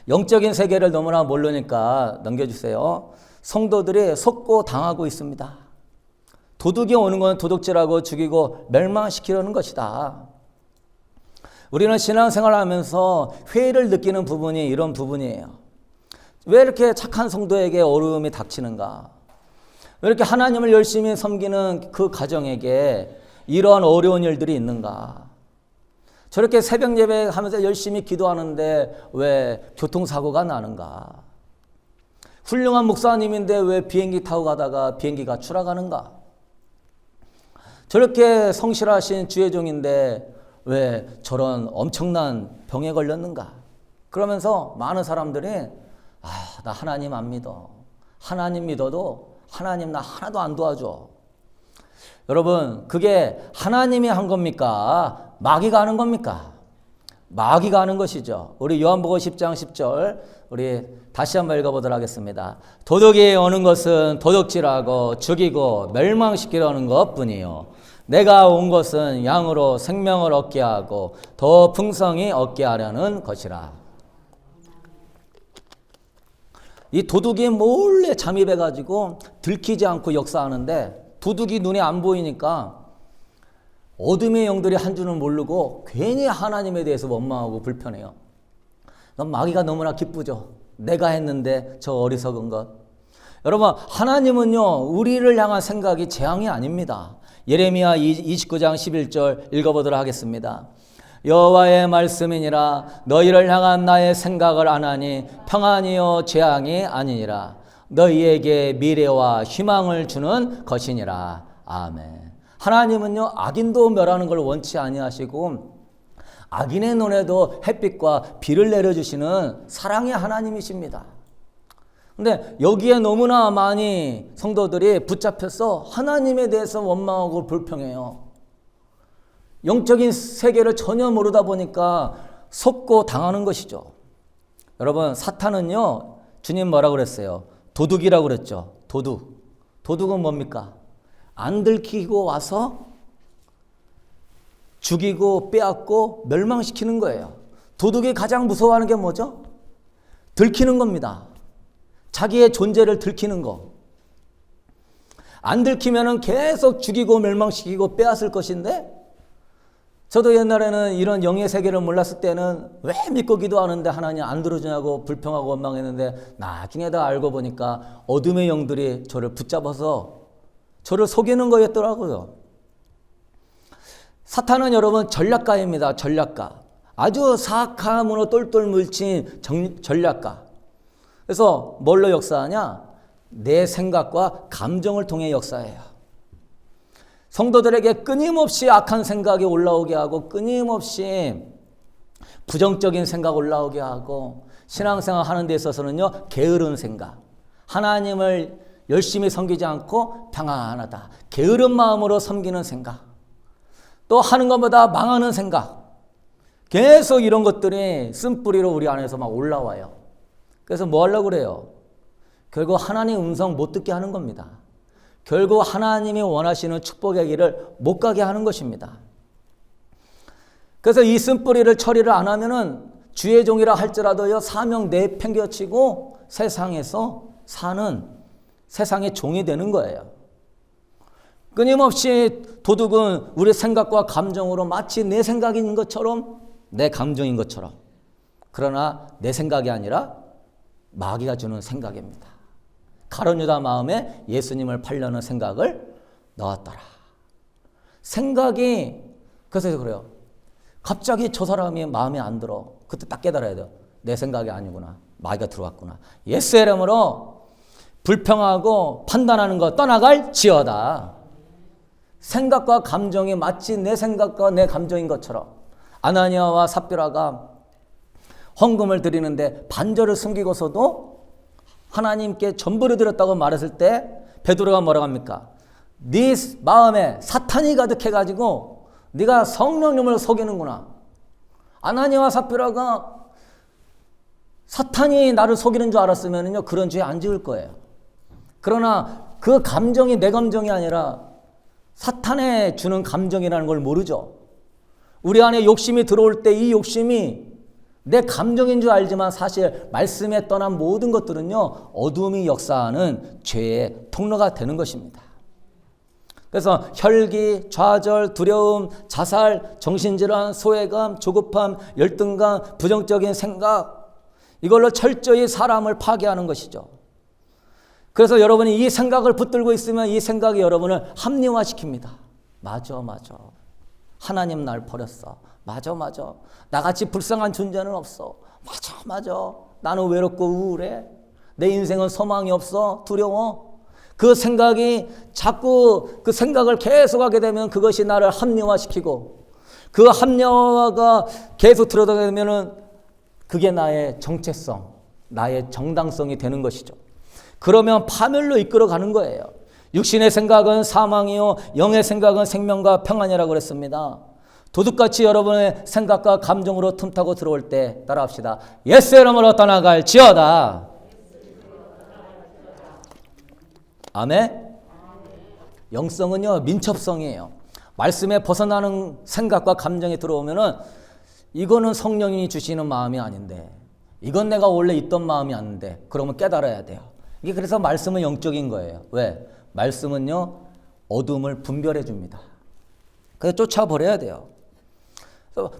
영적인 세계를 너무나 모르니까 넘겨주세요. 성도들이 속고 당하고 있습니다. 도둑이 오는 건 도둑질하고 죽이고 멸망시키려는 것이다. 우리는 신앙생활을 하면서 회의를 느끼는 부분이 이런 부분이에요. 왜 이렇게 착한 성도에게 어려움이 닥치는가? 왜 이렇게 하나님을 열심히 섬기는 그 가정에게 이러한 어려운 일들이 있는가? 저렇게 새벽 예배하면서 열심히 기도하는데 왜 교통사고가 나는가? 훌륭한 목사님인데 왜 비행기 타고 가다가 비행기가 추락하는가? 저렇게 성실하신 주의 종인데 왜 저런 엄청난 병에 걸렸는가? 그러면서 많은 사람들이 나 하나님 안 믿어. 하나님 믿어도 하나님 나 하나도 안 도와줘. 여러분, 그게 하나님이 한 겁니까? 마귀가 하는 겁니까? 마귀가 하는 것이죠. 우리 요한복음 10장 10절 우리 다시 한번 읽어보도록 하겠습니다. 도둑이 오는 것은 도둑질하고 죽이고 멸망시키려는 것뿐이요 내가 온 것은 양으로 생명을 얻게 하고 더 풍성히 얻게 하려는 것이라. 이 도둑이 몰래 잠입해가지고 들키지 않고 역사하는데 도둑이 눈에 안 보이니까 어둠의 영들이 한 줄은 모르고 괜히 하나님에 대해서 원망하고 불편해요. 마귀가 너무나 기쁘죠. 내가 했는데 저 어리석은 것. 여러분, 하나님은요 우리를 향한 생각이 재앙이 아닙니다. 예레미야 29장 11절 읽어보도록 하겠습니다. 여호와의 말씀이니라 너희를 향한 나의 생각을 아나니 평안이요 재앙이 아니니라 너희에게 미래와 희망을 주는 것이니라. 아멘. 하나님은요 악인도 멸하는 걸 원치 아니하시고 악인의 눈에도 햇빛과 비를 내려주시는 사랑의 하나님이십니다. 근데 여기에 너무나 많이 성도들이 붙잡혀서 하나님에 대해서 원망하고 불평해요. 영적인 세계를 전혀 모르다 보니까 속고 당하는 것이죠. 여러분, 사탄은요 주님 뭐라고 그랬어요? 도둑이라고 그랬죠. 도둑은 뭡니까? 안 들키고 와서 죽이고 빼앗고 멸망시키는 거예요. 도둑이 가장 무서워하는 게 뭐죠? 들키는 겁니다. 자기의 존재를 들키는 거. 안 들키면은 계속 죽이고 멸망시키고 빼앗을 것인데, 저도 옛날에는 이런 영의 세계를 몰랐을 때는 왜 믿고 기도하는데 하나님 안 들어주냐고 불평하고 원망했는데, 나중에 다 알고 보니까 어둠의 영들이 저를 붙잡아서 저를 속이는 거였더라고요. 사탄은 여러분 전략가입니다. 전략가. 아주 사악함으로 똘똘 뭉친 전략가. 그래서 뭘로 역사하냐? 내 생각과 감정을 통해 역사해요. 성도들에게 끊임없이 악한 생각이 올라오게 하고 끊임없이 부정적인 생각 올라오게 하고 신앙생활 하는 데 있어서는요 게으른 생각, 하나님을 열심히 섬기지 않고 평안하다, 게으른 마음으로 섬기는 생각, 또 하는 것보다 망하는 생각, 계속 이런 것들이 쓴뿌리로 우리 안에서 막 올라와요. 그래서 뭐 하려고 그래요? 결국 하나님 음성 못 듣게 하는 겁니다. 결국 하나님이 원하시는 축복의 길을 못 가게 하는 것입니다. 그래서 이 쓴뿌리를 처리를 안 하면은 주의 종이라 할지라도요 사명 내팽겨치고 세상에서 사는 세상의 종이 되는 거예요. 끊임없이 도둑은 우리 생각과 감정으로 마치 내 생각인 것처럼 내 감정인 것처럼, 그러나 내 생각이 아니라 마귀가 주는 생각입니다. 가룟 유다 마음에 예수님을 팔려는 생각을 넣었더라. 생각이, 그래서 그래요. 갑자기 저 사람이 마음에 안 들어. 그때 딱 깨달아야 돼요. 내 생각이 아니구나. 마귀가 들어왔구나. 예수의 이름으로 불평하고 판단하는 거 떠나갈 지어다. 생각과 감정이 마치 내 생각과 내 감정인 것처럼 아나니아와 삽비라가 헌금을 드리는데 반절을 숨기고서도 하나님께 전부를 드렸다고 말했을 때 베드로가 뭐라고 합니까? 네 마음에 사탄이 가득해가지고 네가 성령님을 속이는구나. 아나니아와 삽비라가 사탄이 나를 속이는 줄 알았으면요 그런 죄 안 지을 거예요. 그러나 그 감정이 내 감정이 아니라 사탄에 주는 감정이라는 걸 모르죠. 우리 안에 욕심이 들어올 때 이 욕심이 내 감정인 줄 알지만 사실 말씀에 떠난 모든 것들은요, 어둠이 역사하는 죄의 통로가 되는 것입니다. 그래서 혈기, 좌절, 두려움, 자살, 정신질환, 소외감, 조급함, 열등감, 부정적인 생각, 이걸로 철저히 사람을 파괴하는 것이죠. 그래서 여러분이 이 생각을 붙들고 있으면 이 생각이 여러분을 합리화시킵니다. 맞아. 하나님 날 버렸어. 맞아. 나같이 불쌍한 존재는 없어. 맞아. 나는 외롭고 우울해. 내 인생은 소망이 없어. 두려워. 그 생각이 자꾸 그 생각을 계속하게 되면 그것이 나를 합리화시키고, 그 합리화가 계속 들어가면은 그게 나의 정체성, 나의 정당성이 되는 것이죠. 그러면 파멸로 이끌어가는 거예요. 육신의 생각은 사망이요 영의 생각은 생명과 평안이라고 그랬습니다. 도둑같이 여러분의 생각과 감정으로 틈타고 들어올 때 따라합시다. 예수 이름으로 떠나갈지어다. 아멘. 영성은요 민첩성이에요. 말씀에 벗어나는 생각과 감정이 들어오면은 이거는 성령이 주시는 마음이 아닌데, 이건 내가 원래 있던 마음이 아닌데, 그러면 깨달아야 돼요. 이게 그래서 말씀은 영적인 거예요. 왜? 말씀은요 어둠을 분별해 줍니다. 그래서 쫓아버려야 돼요.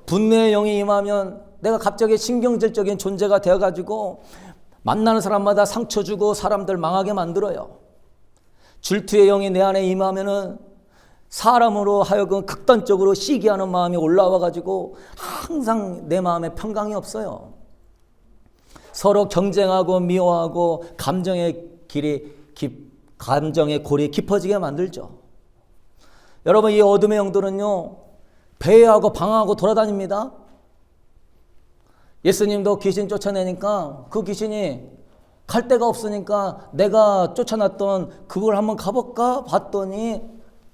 분노의 영이 임하면 내가 갑자기 신경질적인 존재가 되어가지고 만나는 사람마다 상처 주고 사람들 망하게 만들어요. 질투의 영이 내 안에 임하면은 사람으로 하여금 극단적으로 시기하는 마음이 올라와가지고 항상 내 마음에 평강이 없어요. 서로 경쟁하고 미워하고 감정의 골이 깊어지게 만들죠. 여러분, 이 어둠의 영들은요 배회하고 방황하고 돌아다닙니다. 예수님도 귀신 쫓아내니까 그 귀신이 갈 데가 없으니까 내가 쫓아놨던 그걸 한번 가볼까 봤더니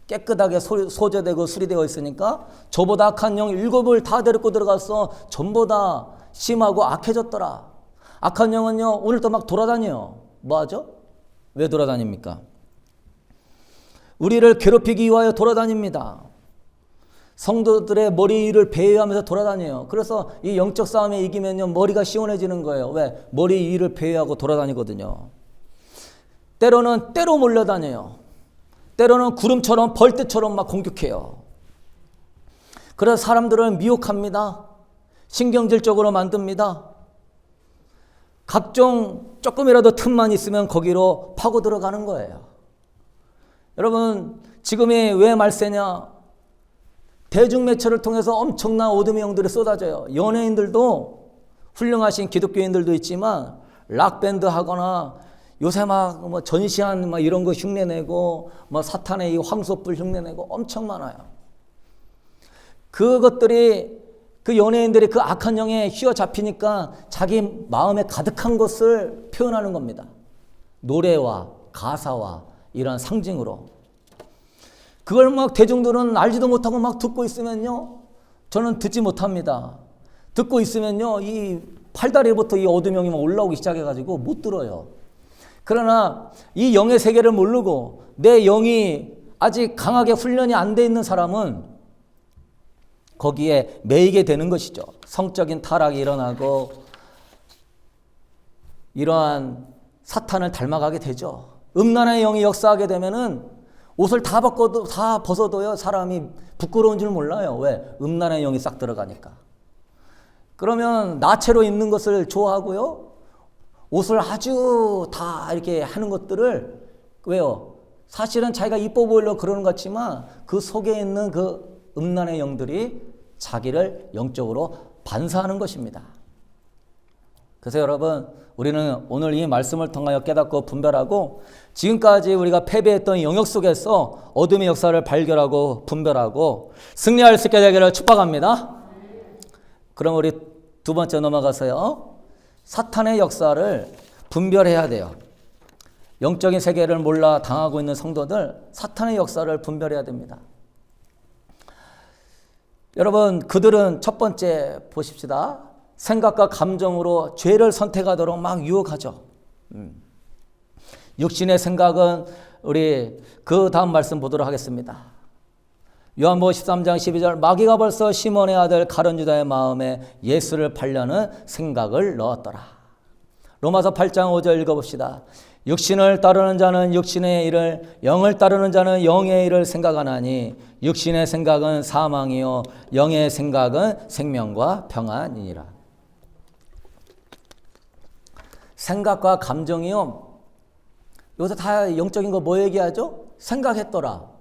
깨끗하게 소재되고 수리되어 있으니까 저보다 악한 영 7을 다 데리고 들어가서 전보다 심하고 악해졌더라. 악한 영은요 오늘도 막 돌아다녀요. 뭐하죠? 왜 돌아다닙니까? 우리를 괴롭히기 위하여 돌아다닙니다. 성도들의 머리를 배회하면서 돌아다녀요. 그래서 이 영적 싸움에 이기면요 머리가 시원해지는 거예요. 왜? 머리 위를 배회하고 돌아다니거든요. 때로는 때로 몰려다녀요. 때로는 구름처럼 벌떼처럼 막 공격해요. 그래서 사람들을 미혹합니다. 신경질적으로 만듭니다. 각종 조금이라도 틈만 있으면 거기로 파고 들어가는 거예요. 여러분, 지금이 왜 말세냐? 대중매체를 통해서 엄청난 어둠의 영들이 쏟아져요. 연예인들도 훌륭하신 기독교인들도 있지만 락밴드 하거나 요새 막 뭐 전시한 막 이런 거 흉내내고 뭐 사탄의 이 황소불 흉내내고 엄청 많아요. 그것들이 그 연예인들이 그 악한 영에 휘어잡히니까 자기 마음에 가득한 것을 표현하는 겁니다. 노래와 가사와 이런 상징으로. 그걸 막 대중들은 알지도 못하고 막 듣고 있으면요. 저는 듣지 못합니다. 듣고 있으면요. 이 팔다리부터 이 어둠 영이 올라오기 시작해가지고 못 들어요. 그러나 이 영의 세계를 모르고 내 영이 아직 강하게 훈련이 안 돼 있는 사람은 거기에 매이게 되는 것이죠. 성적인 타락이 일어나고 이러한 사탄을 닮아가게 되죠. 음란의 영이 역사하게 되면은 옷을 다 벗어도요 사람이 부끄러운 줄 몰라요. 왜? 음란의 영이 싹 들어가니까. 그러면 나체로 입는 것을 좋아하고요. 옷을 아주 다 이렇게 하는 것들을 왜요? 사실은 자기가 이뻐 보이려고 그러는 것 같지만 그 속에 있는 그 음란의 영들이 자기를 영적으로 반사하는 것입니다. 그래서 여러분, 우리는 오늘 이 말씀을 통하여 깨닫고 분별하고 지금까지 우리가 패배했던 영역 속에서 어둠의 역사를 발견하고 분별하고 승리할 수 있게 되기를 축복합니다. 그럼 우리 두 번째 넘어가서요. 사탄의 역사를 분별해야 돼요. 영적인 세계를 몰라 당하고 있는 성도들, 사탄의 역사를 분별해야 됩니다. 여러분, 그들은 첫 번째 보십시다. 생각과 감정으로 죄를 선택하도록 막 유혹하죠. 육신의 생각은 우리 그 다음 말씀 보도록 하겠습니다. 요한복음 13장 12절 마귀가 벌써 시몬의 아들 가룟 유다의 마음에 예수를 팔려는 생각을 넣었더라. 로마서 8장 5절 읽어봅시다. 육신을 따르는 자는 육신의 일을, 영을 따르는 자는 영의 일을 생각하나니 육신의 생각은 사망이요 영의 생각은 생명과 평안이니라. 생각과 감정이요, 여기서 다 영적인 거 뭐 얘기하죠? 생각했더라.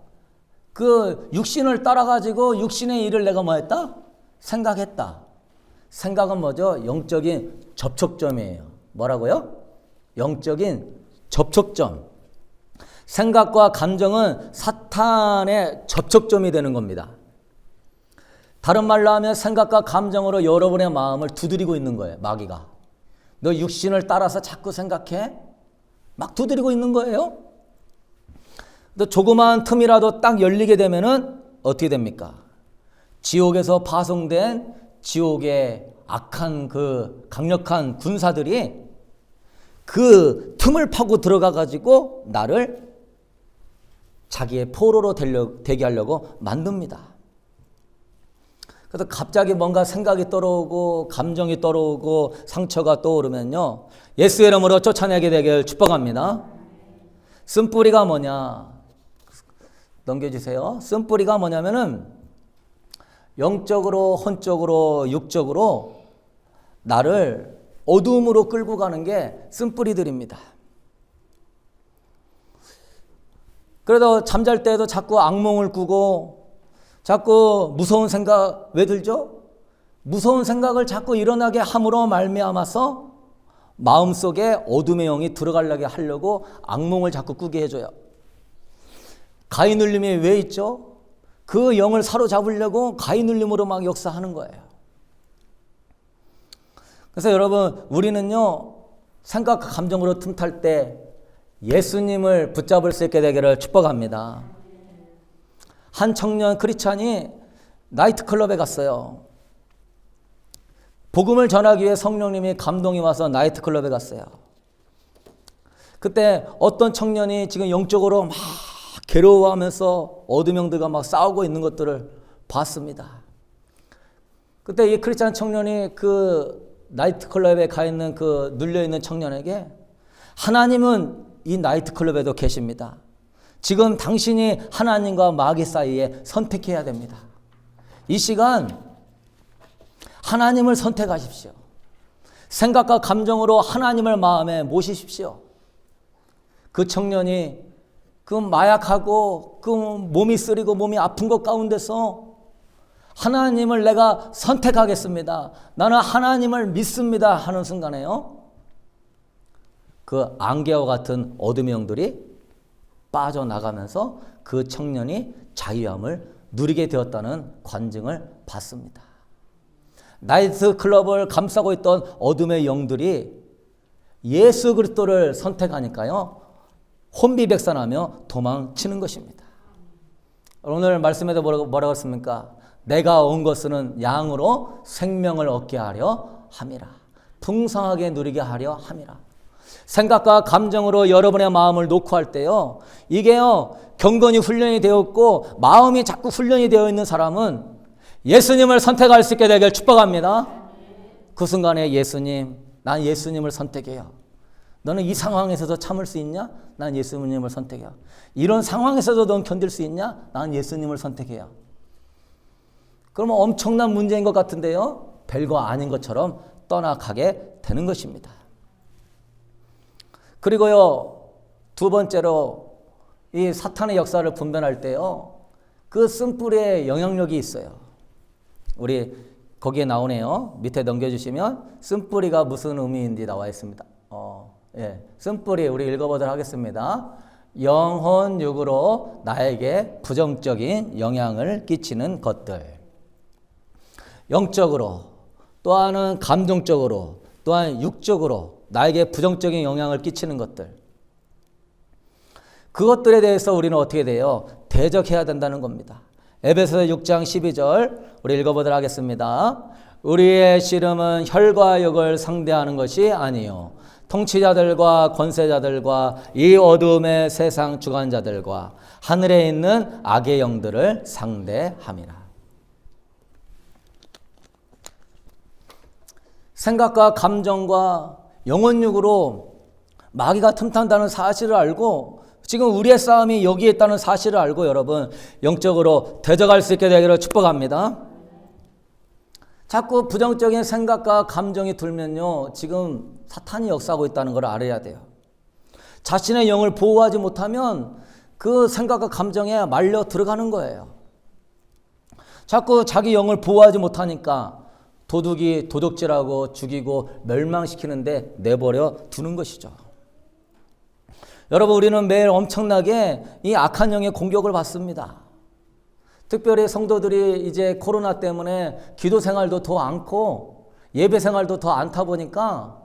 그 육신을 따라가지고 육신의 일을 내가 뭐 했다? 생각했다. 생각은 뭐죠? 영적인 접촉점이에요. 뭐라고요? 영적인 접촉점. 생각과 감정은 사탄의 접촉점이 되는 겁니다. 다른 말로 하면 생각과 감정으로 여러분의 마음을 두드리고 있는 거예요. 마귀가. 너 육신을 따라서 자꾸 생각해? 막 두드리고 있는 거예요. 또 조그마한 틈이라도 딱 열리게 되면은 어떻게 됩니까? 지옥에서 파송된 지옥의 악한 그 강력한 군사들이 그 틈을 파고 들어가 가지고 나를 자기의 포로로 되게 하려고 만듭니다. 그래서 갑자기 뭔가 생각이 떠오르고 감정이 떠오르고 상처가 떠오르면요, 예수의 이름으로 쫓아내게 되길 축복합니다. 쓴뿌리가 뭐냐? 넘겨주세요. 쓴뿌리가 뭐냐면은 영적으로, 혼적으로, 육적으로 나를 어두움으로 끌고 가는 게 쓴뿌리들입니다. 그래도 잠잘 때에도 자꾸 악몽을 꾸고 자꾸 무서운 생각 왜 들죠? 무서운 생각을 자꾸 일어나게 함으로 말미암아서 마음속에 어둠의 영이 들어가려고 하려고 악몽을 자꾸 꾸게 해줘요. 가위 눌림이 왜 있죠? 그 영을 사로잡으려고 가위 눌림으로 막 역사하는 거예요. 그래서 여러분, 우리는요, 생각과 감정으로 틈탈 때 예수님을 붙잡을 수 있게 되기를 축복합니다. 한 청년 크리스찬이 나이트클럽에 갔어요. 복음을 전하기 위해 성령님이 감동이 와서 나이트클럽에 갔어요. 그때 어떤 청년이 지금 영적으로 막 괴로워하면서 어둠 영들과 막 싸우고 있는 것들을 봤습니다. 그때 이 크리스찬 청년이 그 나이트클럽에 가 있는 그 눌려있는 청년에게 하나님은 이 나이트클럽에도 계십니다. 지금 당신이 하나님과 마귀 사이에 선택해야 됩니다. 이 시간 하나님을 선택하십시오. 생각과 감정으로 하나님을 마음에 모시십시오. 그 청년이 그 마약하고 그 몸이 쓰리고 몸이 아픈 것 가운데서 하나님을 내가 선택하겠습니다. 나는 하나님을 믿습니다 하는 순간에요, 그 안개와 같은 어둠의 영들이 빠져나가면서 그 청년이 자유함을 누리게 되었다는 관증을 받습니다. 나이트클럽을 감싸고 있던 어둠의 영들이 예수 그리스도를 선택하니까요, 혼비백산하며 도망치는 것입니다. 오늘 말씀에도 뭐라고 했습니까? 내가 온 것은 양으로 생명을 얻게 하려 함이라. 풍성하게 누리게 하려 함이라. 생각과 감정으로 여러분의 마음을 놓고 할 때요, 이게요, 경건이 훈련이 되었고 마음이 자꾸 훈련이 되어 있는 사람은 예수님을 선택할 수 있게 되길 축복합니다. 그 순간에 예수님, 난 예수님을 선택해요. 너는 이 상황에서도 참을 수 있냐? 난 예수님을 선택해요. 이런 상황에서도 넌 견딜 수 있냐? 난 예수님을 선택해요. 그러면 엄청난 문제인 것 같은데요, 별거 아닌 것처럼 떠나가게 되는 것입니다. 그리고요, 두 번째로 이 사탄의 역사를 분별할 때요, 그 쓴뿌리의 영향력이 있어요. 우리 거기에 나오네요. 밑에 넘겨주시면 쓴뿌리가 무슨 의미인지 나와 있습니다. 쓴뿌리 우리 읽어보도록 하겠습니다. 영혼 육으로 나에게 부정적인 영향을 끼치는 것들. 영적으로, 또한은 감정적으로, 또한 육적으로 나에게 부정적인 영향을 끼치는 것들. 그것들에 대해서 우리는 어떻게 돼요? 대적해야 된다는 겁니다. 에베소서 6장 12절 우리 읽어보도록 하겠습니다. 우리의 씨름은 혈과 육을 상대하는 것이 아니요 통치자들과 권세자들과 이 어둠의 세상 주관자들과 하늘에 있는 악의 영들을 상대함이라. 생각과 감정과 영혼육으로 마귀가 틈탄다는 사실을 알고 지금 우리의 싸움이 여기에 있다는 사실을 알고 여러분 영적으로 대적할 수 있게 되기를 축복합니다. 자꾸 부정적인 생각과 감정이 들면요, 지금 사탄이 역사하고 있다는 걸 알아야 돼요. 자신의 영을 보호하지 못하면 그 생각과 감정에 말려 들어가는 거예요. 자꾸 자기 영을 보호하지 못하니까 도둑이 도둑질하고 죽이고 멸망시키는데 내버려 두는 것이죠. 여러분, 우리는 매일 엄청나게 이 악한 영의 공격을 받습니다. 특별히 성도들이 이제 코로나 때문에 기도 생활도 더 않고 예배 생활도 더 않다 보니까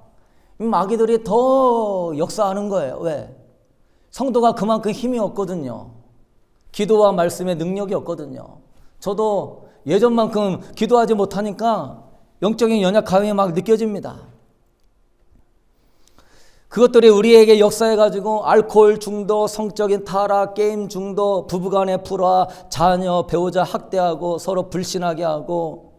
마귀들이 더 역사하는 거예요. 왜? 성도가 그만큼 힘이 없거든요. 기도와 말씀에 능력이 없거든요. 저도 예전만큼 기도하지 못하니까 영적인 연약함이 막 느껴집니다. 그것들이 우리에게 역사해가지고 알코올 중독, 성적인 타락, 게임 중독, 부부간의 불화, 자녀, 배우자 학대하고 서로 불신하게 하고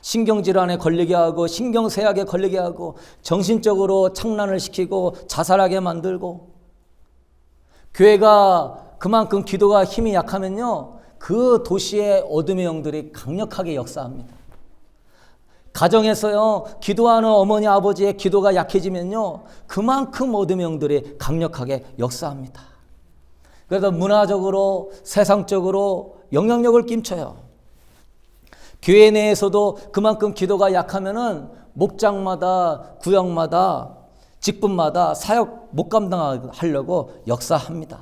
신경질환에 걸리게 하고 신경쇠약에 걸리게 하고 정신적으로 착란을 시키고 자살하게 만들고 교회가 그만큼 기도가 힘이 약하면요, 그 도시의 어둠의 영들이 강력하게 역사합니다. 가정에서요, 기도하는 어머니 아버지의 기도가 약해지면요, 그만큼 어둠의 영들이 강력하게 역사합니다. 그래서 문화적으로 세상적으로 영향력을 끼쳐요. 교회 내에서도 그만큼 기도가 약하면은 목장마다 구역마다 직분마다 사역 못 감당하려고 역사합니다.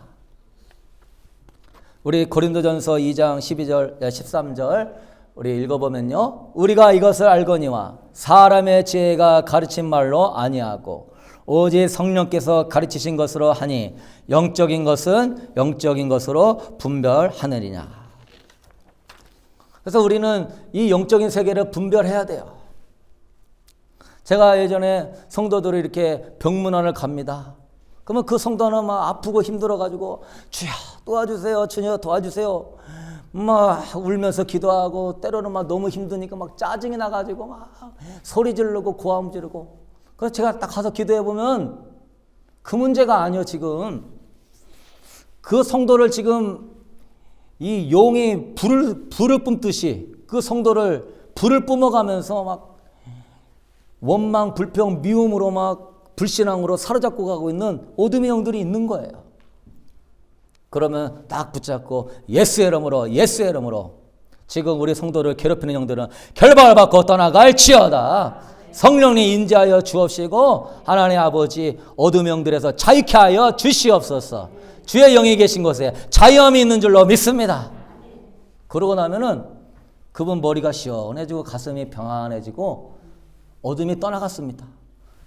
우리 고린도전서 2장 12절 13절 우리 읽어보면요, 우리가 이것을 알거니와 사람의 지혜가 가르친 말로 아니하고 오직 성령께서 가르치신 것으로 하니 영적인 것은 영적인 것으로 분별하느니라. 그래서 우리는 이 영적인 세계를 분별해야 돼요. 제가 예전에 성도들이 이렇게 병문안을 갑니다. 그러면 그 성도는 막 아프고 힘들어가지고 주여 도와주세요, 주여 도와주세요, 막 울면서 기도하고 때로는 막 너무 힘드니까 막 짜증이 나가지고 막 소리 지르고 고함 지르고. 그래서 제가 딱 가서 기도해 보면 그 문제가 아니요. 지금 그 성도를 지금 이 용이 불을 뿜듯이 그 성도를 불을 뿜어가면서 막 원망, 불평, 미움으로 막 불신앙으로 사로잡고 가고 있는 어둠의 영들이 있는 거예요. 그러면 딱 붙잡고 예수의 이름으로, 예수의 이름으로 지금 우리 성도를 괴롭히는 영들은 결박받고 떠나갈지어다. 성령님 인자하여 주옵시고 하나님 아버지 어둠의 영들에서 자유케 하여 주시옵소서. 주의 영이 계신 곳에 자유함이 있는 줄로 믿습니다. 그러고 나면은 그분 머리가 시원해지고 가슴이 평안해지고 어둠이 떠나갔습니다.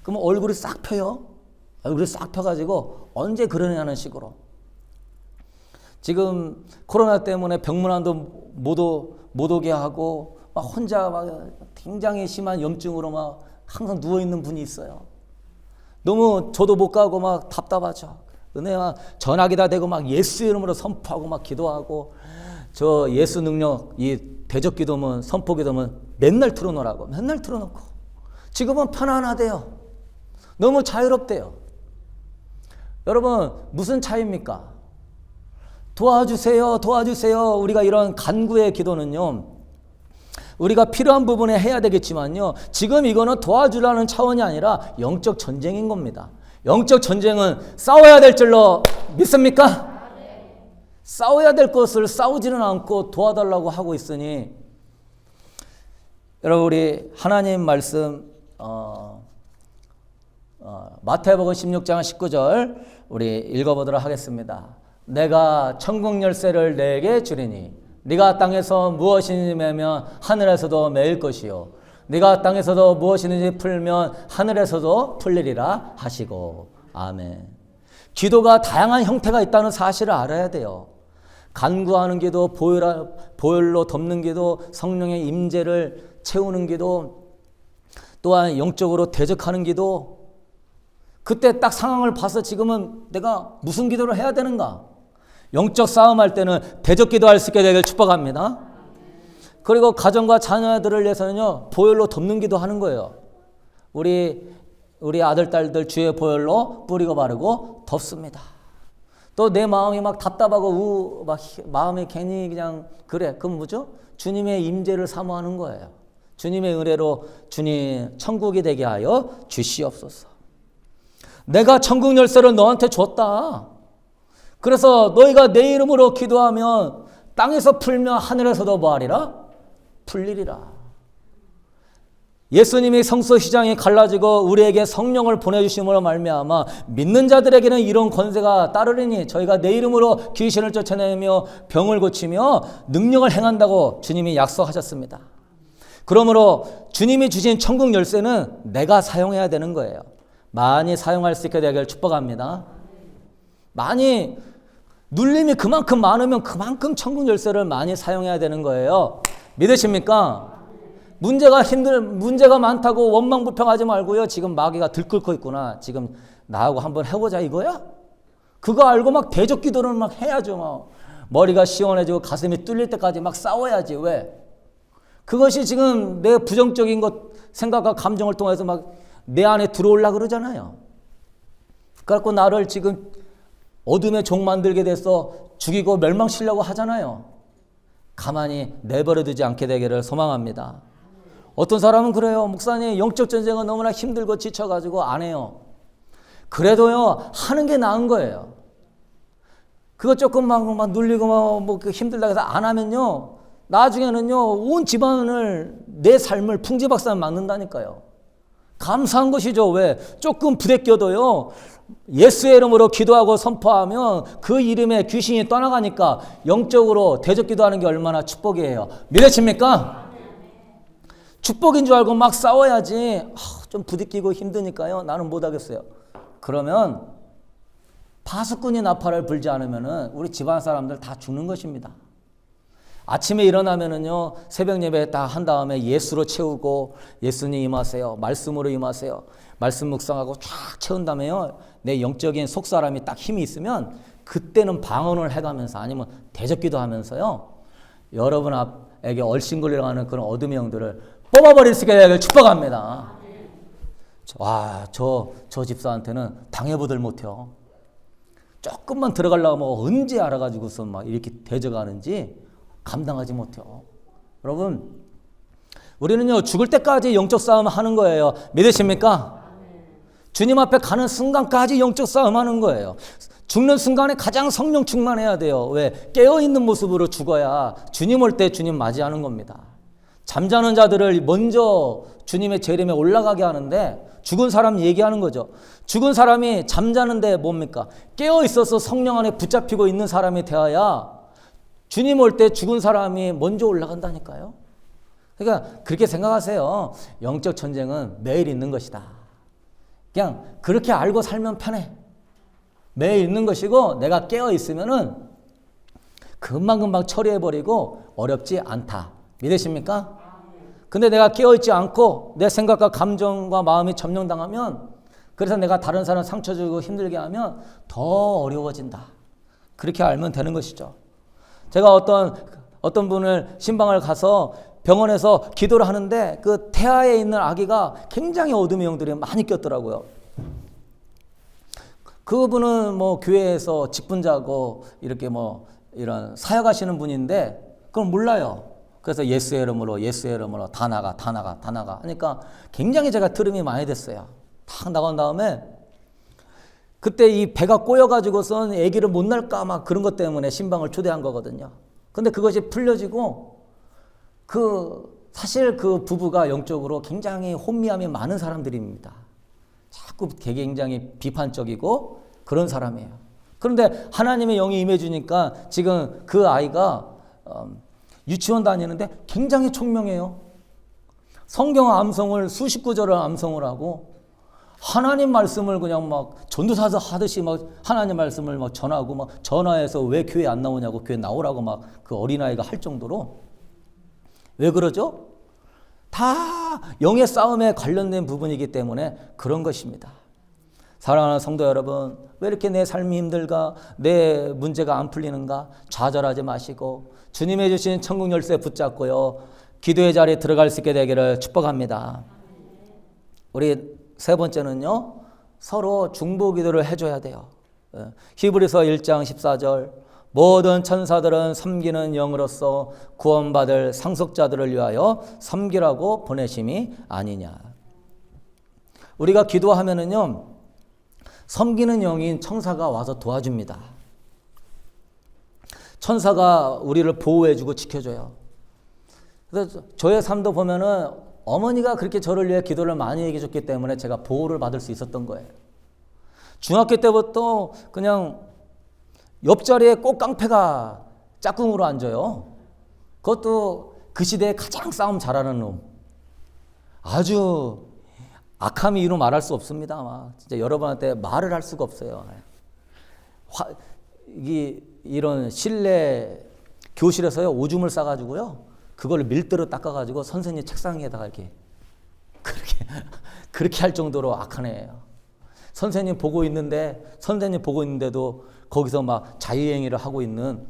그러면 얼굴이 싹 펴요. 얼굴이 싹 펴가지고 언제 그러냐는 식으로. 지금 코로나 때문에 병문안도 못 오게 하고 막 혼자 막 굉장히 심한 염증으로 막 항상 누워 있는 분이 있어요. 너무 저도 못 가고 막 답답하죠. 은혜와 전화기다 대고 막 예수 이름으로 선포하고 막 기도하고 저 예수 능력 이 대적 기도문 선포 기도문 맨날 틀어놓으라고 맨날 틀어놓고 지금은 편안하대요. 너무 자유롭대요. 여러분 무슨 차이입니까? 도와주세요, 도와주세요. 우리가 이런 간구의 기도는요, 우리가 필요한 부분에 해야 되겠지만요, 지금 이거는 도와주라는 차원이 아니라 영적 전쟁인 겁니다. 영적 전쟁은 싸워야 될 줄로 믿습니까? 싸워야 될 것을 싸우지는 않고 도와달라고 하고 있으니 여러분 우리 하나님 말씀 마태복음 16장 19절 우리 읽어보도록 하겠습니다. 내가 천국 열쇠를 내게 주리니 네가 땅에서 무엇이든지 매면 하늘에서도 매일 것이요 네가 땅에서도 무엇이든지 풀면 하늘에서도 풀리리라 하시고. 아멘. 기도가 다양한 형태가 있다는 사실을 알아야 돼요. 간구하는 기도, 보혈로 덮는 기도, 성령의 임재를 채우는 기도, 또한 영적으로 대적하는 기도, 그때 딱 상황을 봐서 지금은 내가 무슨 기도를 해야 되는가? 영적 싸움할 때는 대적 기도할 수 있게 되길 축복합니다. 그리고 가정과 자녀들을 위해서는요, 보혈로 덮는 기도하는 거예요. 우리 아들, 딸들 주의 보혈로 뿌리고 바르고 덮습니다. 또 내 마음이 막 답답하고 막 마음이 괜히 그냥 그래. 그럼 뭐죠? 주님의 임재를 사모하는 거예요. 주님의 은혜로 주님 천국이 되게 하여 주시옵소서. 내가 천국 열쇠를 너한테 줬다. 그래서 너희가 내 이름으로 기도하면 땅에서 풀면 하늘에서도 뭐하리라? 풀리리라. 예수님이 성소시장이 갈라지고 우리에게 성령을 보내주심으로 말미암아 믿는 자들에게는 이런 권세가 따르리니 저희가 내 이름으로 귀신을 쫓아내며 병을 고치며 능력을 행한다고 주님이 약속하셨습니다. 그러므로 주님이 주신 천국 열쇠는 내가 사용해야 되는 거예요. 많이 사용할 수 있게 되길 축복합니다. 많이 눌림이 그만큼 많으면 그만큼 천국 열쇠를 많이 사용해야 되는 거예요. 믿으십니까? 문제가 많다고 원망불평하지 말고요. 지금 마귀가 들끓고 있구나. 지금 나하고 한번 해보자 이거야? 그거 알고 막 대적 기도를 막 해야죠. 막 머리가 시원해지고 가슴이 뚫릴 때까지 막 싸워야지. 왜? 그것이 지금 내 부정적인 것 생각과 감정을 통해서 막 내 안에 들어오려고 그러잖아요. 그래갖고 나를 지금 어둠의 종 만들게 돼서 죽이고 멸망시키려고 하잖아요. 가만히 내버려두지 않게 되기를 소망합니다. 어떤 사람은 그래요. 목사님, 영적 전쟁은 너무나 힘들고 지쳐가지고 안 해요. 그래도요, 하는 게 나은 거예요. 그거 조금 막 눌리고 뭐 힘들다 해서 안 하면요, 나중에는요, 온 집안을, 내 삶을 풍지박산 맞는다니까요. 감사한 것이죠. 왜? 조금 부대껴도요, 예수의 이름으로 기도하고 선포하면 그 이름에 귀신이 떠나가니까 영적으로 대적 기도하는 게 얼마나 축복이에요. 믿으십니까? 축복인 줄 알고 막 싸워야지. 좀 부딪히고 힘드니까요. 나는 못하겠어요. 그러면 파수꾼이 나팔을 불지 않으면 우리 집안 사람들 다 죽는 것입니다. 아침에 일어나면은요, 새벽 예배 딱 한 다음에 예수로 채우고 예수님 임하세요. 말씀으로 임하세요. 말씀 묵상하고 쫙 채운 다음에요, 내 영적인 속사람이 딱 힘이 있으면 그때는 방언을 해가면서 아니면 대적기도 하면서요, 여러분 앞에게 얼씬거리려고 그런 어둠의 영들을 뽑아버릴 수 있게 축복합니다. 와, 저 집사한테는 당해보들 못해요. 조금만 들어가려고 하면 언제 알아가지고서 막 이렇게 대적하는지 감당하지 못해요. 여러분, 우리는요, 죽을 때까지 영적 싸움 하는 거예요. 믿으십니까? 주님 앞에 가는 순간까지 영적 싸움 하는 거예요. 죽는 순간에 가장 성령 충만해야 돼요. 왜? 깨어있는 모습으로 죽어야 주님 올 때 주님 맞이하는 겁니다. 잠자는 자들을 먼저 주님의 재림에 올라가게 하는데 죽은 사람 얘기하는 거죠. 죽은 사람이 잠자는데 뭡니까? 깨어있어서 성령 안에 붙잡히고 있는 사람이 되어야 주님 올 때 죽은 사람이 먼저 올라간다니까요. 그러니까 그렇게 생각하세요. 영적 전쟁은 매일 있는 것이다. 그냥 그렇게 알고 살면 편해. 매일 있는 것이고 내가 깨어 있으면은 금방금방 처리해버리고 어렵지 않다. 믿으십니까? 근데 내가 깨어 있지 않고 내 생각과 감정과 마음이 점령당하면, 그래서 내가 다른 사람 상처 주고 힘들게 하면 더 어려워진다. 그렇게 알면 되는 것이죠. 제가 어떤 분을 신방을 가서 병원에서 기도를 하는데 그 태아에 있는 아기가 굉장히 어둠의 영들이 많이 꼈더라고요. 그분은 뭐 교회에서 직분자고 이렇게 뭐 이런 사역하시는 분인데 그걸 몰라요. 그래서 예수의 이름으로 다 나가 하니까 굉장히 제가 트름이 많이 됐어요. 탁 나간 다음에 그때 이 배가 꼬여가지고선 아기를 못 낳을까 막 그런 것 때문에 신방을 초대한 거거든요. 근데 그것이 풀려지고 사실 그 부부가 영적으로 굉장히 혼미함이 많은 사람들입니다. 자꾸 굉장히 비판적이고 그런 사람이에요. 그런데 하나님의 영이 임해주니까 지금 그 아이가 유치원 다니는데 굉장히 총명해요. 성경 암송을 수십 구절을 암송을 하고 하나님 말씀을 그냥 막 전도사 하듯이 막 하나님 말씀을 막 전하고 막 전화해서 왜 교회 안 나오냐고 교회 나오라고 막 그 어린아이가 할 정도로. 왜 그러죠? 다 영의 싸움에 관련된 부분이기 때문에 그런 것입니다. 사랑하는 성도 여러분, 왜 이렇게 내 삶이 힘들까? 내 문제가 안 풀리는가? 좌절하지 마시고 주님의 주신 천국 열쇠 붙잡고요, 기도의 자리에 들어갈 수 있게 되기를 축복합니다. 우리 세 번째는요, 서로 중보 기도를 해줘야 돼요. 히브리서 1장 14절, 모든 천사들은 섬기는 영으로서 구원받을 상속자들을 위하여 섬기라고 보내심이 아니냐. 우리가 기도하면은요, 섬기는 영인 천사가 와서 도와줍니다. 천사가 우리를 보호해주고 지켜줘요. 그래서 저의 삶도 보면은 어머니가 그렇게 저를 위해 기도를 많이 해줬기 때문에 제가 보호를 받을 수 있었던 거예요. 중학교 때부터 그냥 옆자리에 꼭 깡패가 짝꿍으로 앉아요. 그것도 그 시대에 가장 싸움 잘하는 놈. 아주 악함이 이루 말할 수 없습니다. 막 진짜 여러분한테 말을 할 수가 없어요. 이런 실내 교실에서요, 오줌을 싸가지고요, 그걸 밀대로 닦아가지고 선생님 책상 위에다가 이렇게 그렇게 할 정도로 악한 애예요. 선생님 보고 있는데도 거기서 막 자유행위를 하고 있는.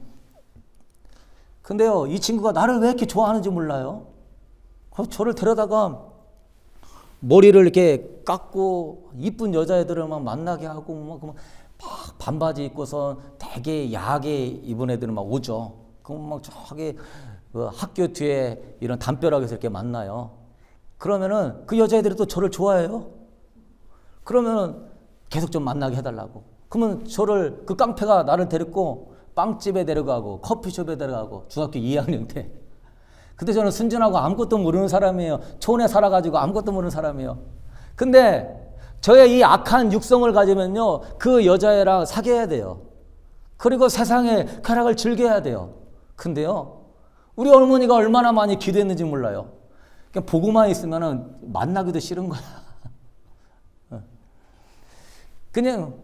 근데요, 이 친구가 나를 왜 이렇게 좋아하는지 몰라요. 저를 데려다가 머리를 이렇게 깎고 이쁜 여자애들을 막 만나게 하고 막 반바지 입고서 되게 야하게 입은 애들은 막 오죠. 그럼 막 저기 그 학교 뒤에 이런 담벼락에서 이렇게 만나요. 그러면은 그 여자애들이 또 저를 좋아해요. 그러면은 계속 좀 만나게 해달라고. 그러면 저를, 그 깡패가 나를 데리고 빵집에 데려가고 커피숍에 데려가고, 중학교 2학년 때. 근데 저는 순진하고 아무것도 모르는 사람이에요. 촌에 살아가지고 아무것도 모르는 사람이에요. 근데 저의 이 악한 육성을 가지면요, 그 여자애랑 사귀어야 돼요. 그리고 세상의 쾌락을 즐겨야 돼요. 근데요, 우리 어머니가 얼마나 많이 기도했는지 몰라요. 그냥 보고만 있으면 만나기도 싫은 거야. 그냥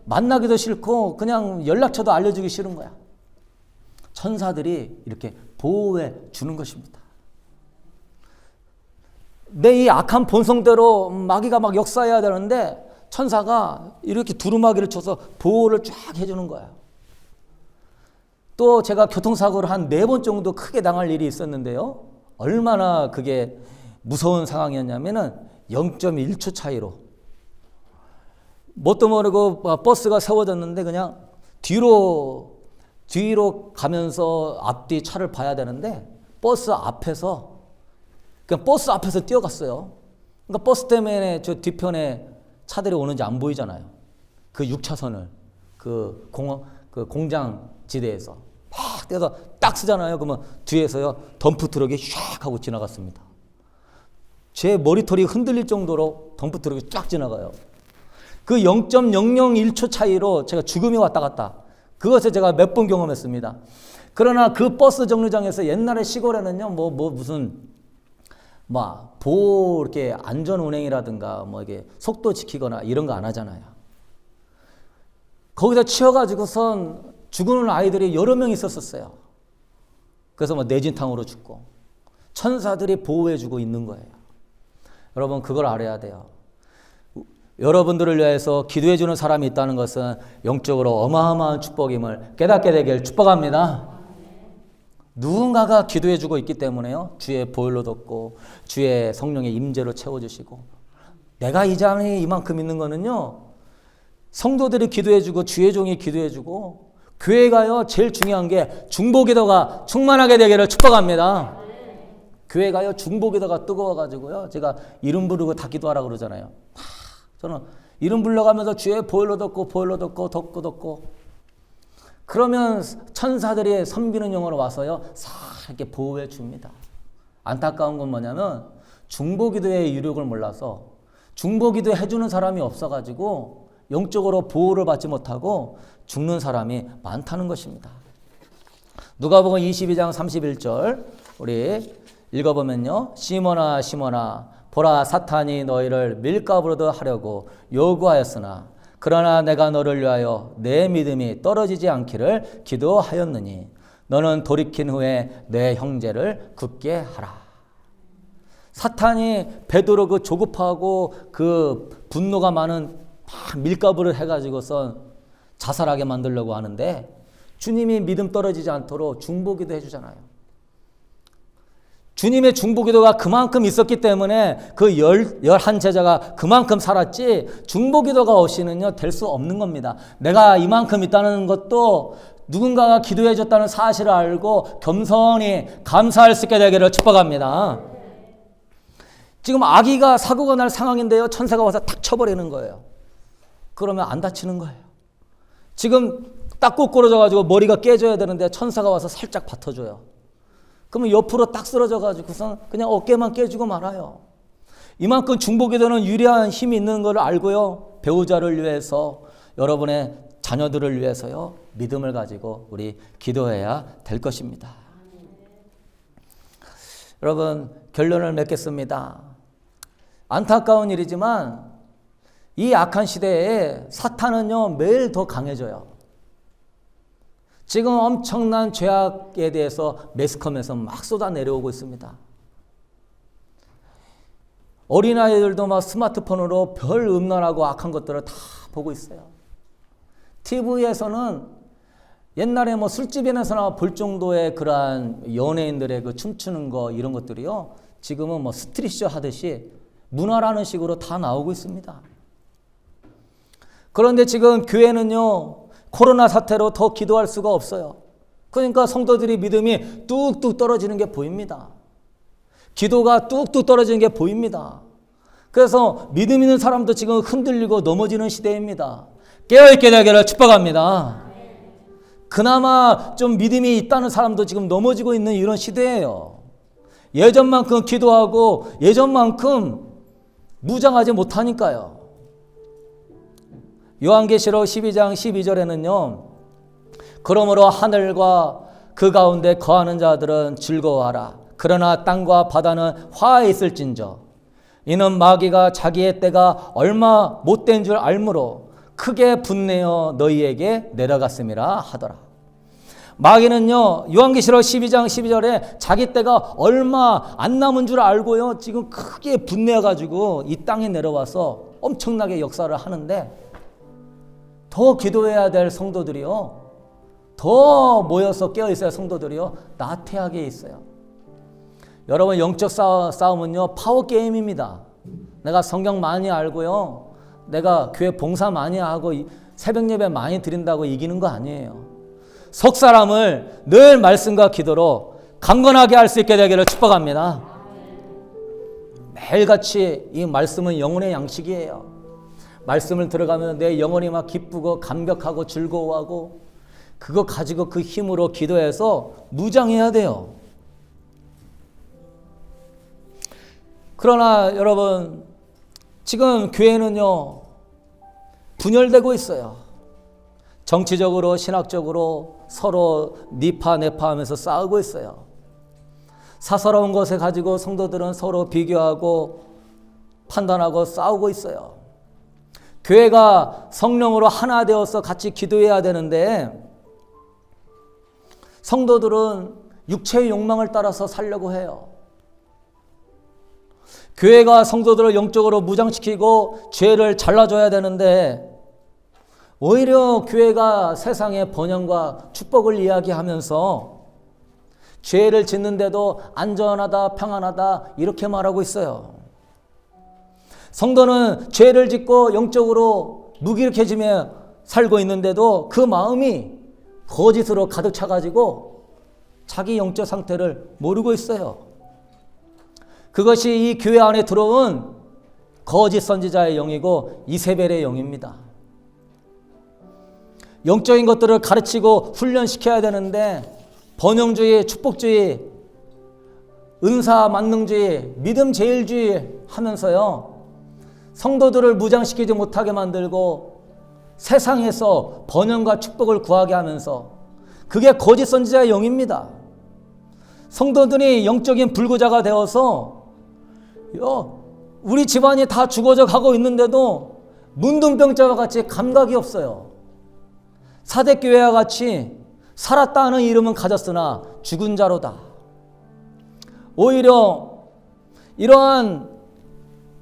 만나기도 싫고 그냥 연락처도 알려주기 싫은 거야. 천사들이 이렇게 보호해 주는 것입니다. 내 이 악한 본성대로 마귀가 막 역사해야 되는데 천사가 이렇게 두루마기를 쳐서 보호를 쫙 해주는 거야. 또 제가 교통사고를 한 4번 정도 크게 당할 일이 있었는데요, 얼마나 그게 무서운 상황이었냐면은 0.1초 차이로, 뭣도 모르고 버스가 세워졌는데 그냥 뒤로 가면서 앞뒤 차를 봐야 되는데 버스 앞에서 뛰어갔어요. 그러니까 버스 때문에 저 뒤편에 차들이 오는지 안 보이잖아요. 그 6차선을 그 공장 지대에서 막 뛰어서 딱 쓰잖아요. 그러면 뒤에서요, 덤프 트럭이 샥 하고 지나갔습니다. 제 머리털이 흔들릴 정도로 덤프 트럭이 쫙 지나가요. 그 0.001초 차이로 제가 죽음이 왔다 갔다. 그것을 제가 몇 번 경험했습니다. 그러나 그 버스 정류장에서 옛날에 시골에는요, 무슨 보호 이렇게 안전 운행이라든가 이게 속도 지키거나 이런 거 안 하잖아요. 거기다 치여가지고선 죽는 아이들이 여러 명 있었어요. 그래서 뇌진탕으로 죽고, 천사들이 보호해주고 있는 거예요. 여러분, 그걸 알아야 돼요. 여러분들을 위해서 기도해주는 사람이 있다는 것은 영적으로 어마어마한 축복임을 깨닫게 되길 축복합니다. 누군가가 기도해주고 있기 때문에요, 주의 보혈로 덮고 주의 성령의 임재로 채워주시고, 내가 이 장이 이만큼 있는 거는요, 성도들이 기도해주고 주의 종이 기도해주고, 교회가요, 제일 중요한 게 중보기도가 충만하게 되기를 축복합니다. 교회가요, 중보기도가 뜨거워가지고요, 제가 이름 부르고 다 기도하라고 그러잖아요. 저는 이름 불러가면서 주의 보혈로 덮고 그러면 천사들이 섬기는 영으로 와서요, 싹 이렇게 보호해 줍니다. 안타까운 건 뭐냐면 중보기도의 유력을 몰라서 중보기도 해주는 사람이 없어가지고 영적으로 보호를 받지 못하고 죽는 사람이 많다는 것입니다. 누가복음 22장 31절 우리 읽어보면요, 시몬아 시몬아 보라, 사탄이 너희를 밀가부르듯 하려고 요구하였으나 그러나 내가 너를 위하여 내 믿음이 떨어지지 않기를 기도하였느니 너는 돌이킨 후에 내 형제를 굳게 하라. 사탄이 베드로 그 조급하고 그 분노가 많은 막 밀가부를 해가지고서 자살하게 만들려고 하는데 주님이 믿음 떨어지지 않도록 중보기도 해주잖아요. 주님의 중보기도가 그만큼 있었기 때문에 그 11 제자가 그만큼 살았지, 중보기도가 없이는요 될 수 없는 겁니다. 내가 이만큼 있다는 것도 누군가가 기도해 줬다는 사실을 알고 겸손히 감사할 수 있게 되기를 축복합니다. 지금 아기가 사고가 날 상황인데요, 천사가 와서 탁 쳐버리는 거예요. 그러면 안 다치는 거예요. 지금 딱 꼬꾸러져가지고 머리가 깨져야 되는데 천사가 와서 살짝 받쳐줘요. 그러면 옆으로 딱 쓰러져가지고서 그냥 어깨만 깨지고 말아요. 이만큼 중보기도는 유리한 힘이 있는 걸 알고요, 배우자를 위해서, 여러분의 자녀들을 위해서요, 믿음을 가지고 우리 기도해야 될 것입니다. 여러분, 결론을 맺겠습니다. 안타까운 일이지만 이 악한 시대에 사탄은요 매일 더 강해져요. 지금 엄청난 죄악에 대해서 매스컴에서 막 쏟아 내려오고 있습니다. 어린아이들도 막 스마트폰으로 별 음란하고 악한 것들을 다 보고 있어요. TV에서는 옛날에 뭐 술집에서나 볼 정도의 그러한 연예인들의 그 춤추는 거 이런 것들이요, 지금은 뭐 스트릿쇼 하듯이 문화라는 식으로 다 나오고 있습니다. 그런데 지금 교회는요 코로나 사태로 더 기도할 수가 없어요. 그러니까 성도들이 믿음이 뚝뚝 떨어지는 게 보입니다. 기도가 뚝뚝 떨어지는 게 보입니다. 그래서 믿음 있는 사람도 지금 흔들리고 넘어지는 시대입니다. 깨어있게 되기를 축복합니다. 그나마 좀 믿음이 있다는 사람도 지금 넘어지고 있는 이런 시대예요. 예전만큼 기도하고 예전만큼 무장하지 못하니까요. 요한계시록 12장 12절에는요. 그러므로 하늘과 그 가운데 거하는 자들은 즐거워하라. 그러나 땅과 바다는 화해 있을진저. 이는 마귀가 자기의 때가 얼마 못된 줄 알므로 크게 분내어 너희에게 내려갔음이라 하더라. 마귀는요 요한계시록 12장 12절에 자기 때가 얼마 안 남은 줄 알고요 지금 크게 분내어가지고 이 땅에 내려와서 엄청나게 역사를 하는데, 더 기도해야 될 성도들이요, 더 모여서 깨어있어야 성도들이요 나태하게 있어요. 여러분, 영적 싸움은요 파워게임입니다. 내가 성경 많이 알고요, 내가 교회 봉사 많이 하고 새벽 예배 많이 드린다고 이기는 거 아니에요. 석 사람을 늘 말씀과 기도로 강건하게 할 수 있게 되기를 축복합니다. 매일같이 이 말씀은 영혼의 양식이에요. 말씀을 들어가면 내 영혼이 막 기쁘고 감격하고 즐거워하고, 그거 가지고 그 힘으로 기도해서 무장해야 돼요. 그러나 여러분, 지금 교회는요 분열되고 있어요. 정치적으로 신학적으로 서로 니파 내파 하면서 싸우고 있어요. 사사로운 것에 가지고 성도들은 서로 비교하고 판단하고 싸우고 있어요. 교회가 성령으로 하나 되어서 같이 기도해야 되는데 성도들은 육체의 욕망을 따라서 살려고 해요. 교회가 성도들을 영적으로 무장시키고 죄를 잘라줘야 되는데 오히려 교회가 세상의 번영과 축복을 이야기하면서 죄를 짓는데도 안전하다, 평안하다 이렇게 말하고 있어요. 성도는 죄를 짓고 영적으로 무기력해지며 살고 있는데도 그 마음이 거짓으로 가득 차가지고 자기 영적 상태를 모르고 있어요. 그것이 이 교회 안에 들어온 거짓 선지자의 영이고 이세벨의 영입니다. 영적인 것들을 가르치고 훈련시켜야 되는데 번영주의, 축복주의, 은사 만능주의, 믿음 제일주의 하면서요 성도들을 무장시키지 못하게 만들고 세상에서 번영과 축복을 구하게 하면서, 그게 거짓 선지자의 영입니다. 성도들이 영적인 불구자가 되어서 우리 집안이 다 죽어져 가고 있는데도 문둥병자와 같이 감각이 없어요. 사대교회와 같이 살았다 하는 이름은 가졌으나 죽은 자로다. 오히려 이러한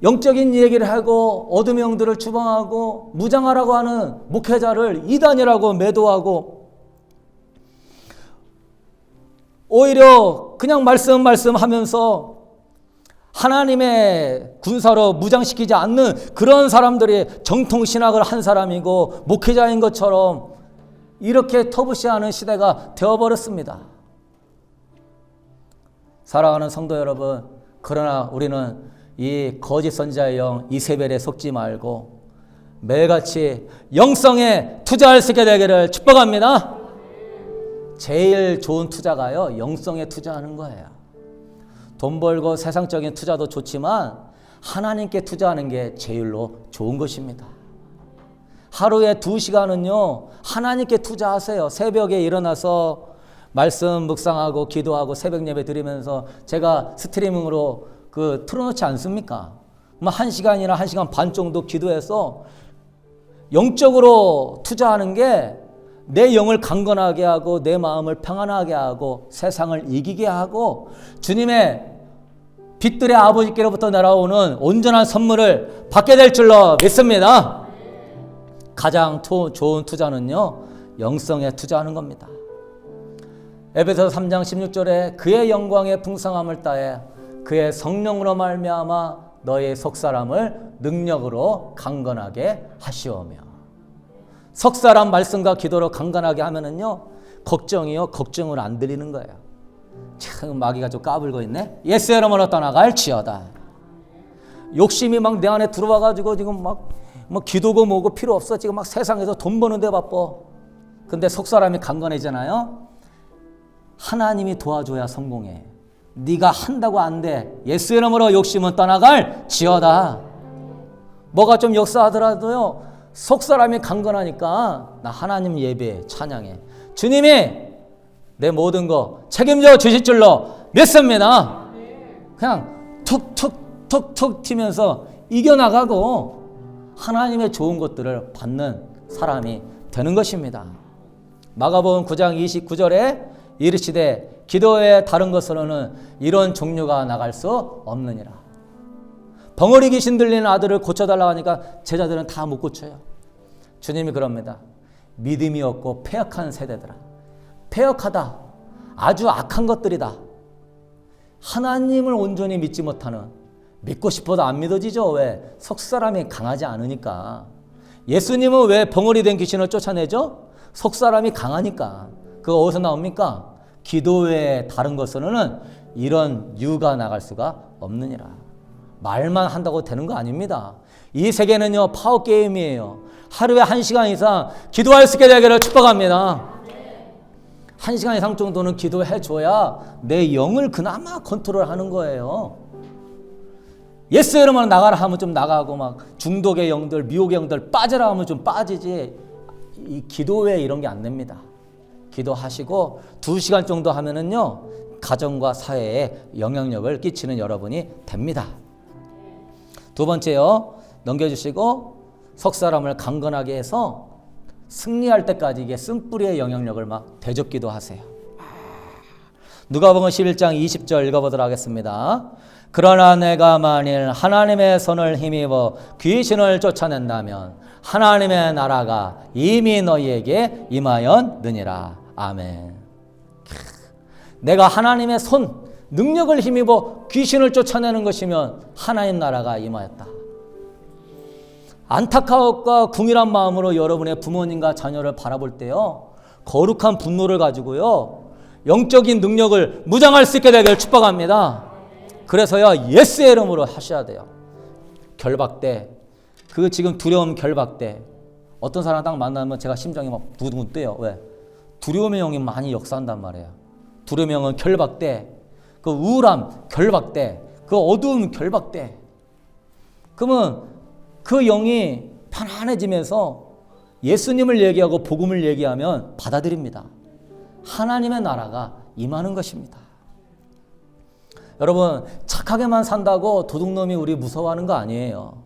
영적인 얘기를 하고 어둠의 영들을 추방하고 무장하라고 하는 목회자를 이단이라고 매도하고 오히려 그냥 말씀하면서 하나님의 군사로 무장시키지 않는 그런 사람들이 정통신학을 한 사람이고 목회자인 것처럼 이렇게 터부시하는 시대가 되어버렸습니다. 사랑하는 성도 여러분, 그러나 우리는 이 거짓 선지자의 영 이세벨에 속지 말고 매일같이 영성에 투자할 수 있게 되기를 축복합니다. 제일 좋은 투자가요, 영성에 투자하는 거예요. 돈 벌고 세상적인 투자도 좋지만 하나님께 투자하는 게 제일로 좋은 것입니다. 하루에 2시간은요 하나님께 투자하세요. 새벽에 일어나서 말씀 묵상하고 기도하고 새벽 예배 드리면서 제가 스트리밍으로 틀어놓지 않습니까? 1시간이나 1시간 반 정도 기도해서 영적으로 투자하는 게 내 영을 강건하게 하고 내 마음을 평안하게 하고 세상을 이기게 하고 주님의 빛들의 아버지께로부터 날아오는 온전한 선물을 받게 될 줄로 믿습니다. 가장 좋은 투자는요 영성에 투자하는 겁니다. 에베소서 3장 16절에 그의 영광의 풍성함을 따해 그의 성령으로 말미암아 너의 속사람을 능력으로 강건하게 하시오며, 속사람 말씀과 기도로 강건하게 하면은요 걱정을 안 드리는 거예요. 참 마귀가 좀 까불고 있네. 예수의 이름으로 떠나갈지어다. 욕심이 막 내 안에 들어와가지고 지금 막 기도고 뭐고 필요 없어. 지금 막 세상에서 돈 버는데 바빠. 근데 속사람이 강건해지잖아요. 하나님이 도와줘야 성공해. 네가 한다고 안 돼. 예수의 이름으로 욕심은 떠나갈지어다. 뭐가 좀 역사하더라도요 속사람이 강건하니까 나 하나님 예배해, 찬양해. 주님이 내 모든 거 책임져 주실 줄로 믿습니다. 그냥 툭툭툭툭 튀면서 이겨나가고 하나님의 좋은 것들을 받는 사람이 되는 것입니다. 마가복음 9장 29절에 이르시되 기도 외에 다른 것으로는 이런 종류가 나갈 수 없느니라. 벙어리 귀신 들리는 아들을 고쳐달라고 하니까 제자들은 다 못 고쳐요. 주님이 그럽니다. 믿음이 없고 패역한 세대들아, 패역하다, 아주 악한 것들이다. 하나님을 온전히 믿지 못하는, 믿고 싶어도 안 믿어지죠. 왜? 속사람이 강하지 않으니까. 예수님은 왜 벙어리 된 귀신을 쫓아내죠? 속사람이 강하니까. 그거 어디서 나옵니까? 기도 외에 다른 것으로는 이런 유가 나갈 수가 없느니라. 말만 한다고 되는 거 아닙니다. 이 세계는요 파워게임이에요. 하루에 1시간 이상 기도할 수 있게 되기를 축복합니다. 1시간 이상 정도는 기도해줘야 내 영을 그나마 컨트롤하는 거예요. 예수 이름으로 나가라 하면 좀 나가고 막 중독의 영들, 미혹의 영들 빠져라 하면 좀 빠지지. 이 기도 외에 이런 게 안 됩니다. 기도하시고 2시간 정도 하면은요 가정과 사회에 영향력을 끼치는 여러분이 됩니다. 두 번째요, 넘겨주시고 속사람을 강건하게 해서 승리할 때까지 이게 쓴뿌리의 영향력을 막 되접기도 하세요. 누가복음 11장 20절 읽어보도록 하겠습니다. 그러나 내가 만일 하나님의 손을 힘입어 귀신을 쫓아낸다면 하나님의 나라가 이미 너희에게 임하였느니라. 아멘. 내가 하나님의 손, 능력을 힘입어 귀신을 쫓아내는 것이면 하나님 나라가 임하였다. 안타까움과 궁일한 마음으로 여러분의 부모님과 자녀를 바라볼 때요 거룩한 분노를 가지고요 영적인 능력을 무장할 수 있게 되기를 축복합니다. 그래서요 예수의 이름으로 하셔야 돼요. 결박대, 그 지금 두려움 결박대. 어떤 사람 딱 만나면 제가 심장이 막 두근두근 뛰어요. 왜? 두려움의 영이 많이 역사한단 말이에요. 두려움의 영은 결박대, 그 우울함 결박대, 그 어두움 결박대. 그러면 그 영이 편안해지면서 예수님을 얘기하고 복음을 얘기하면 받아들입니다. 하나님의 나라가 임하는 것입니다. 여러분, 착하게만 산다고 도둑놈이 우리 무서워하는 거 아니에요.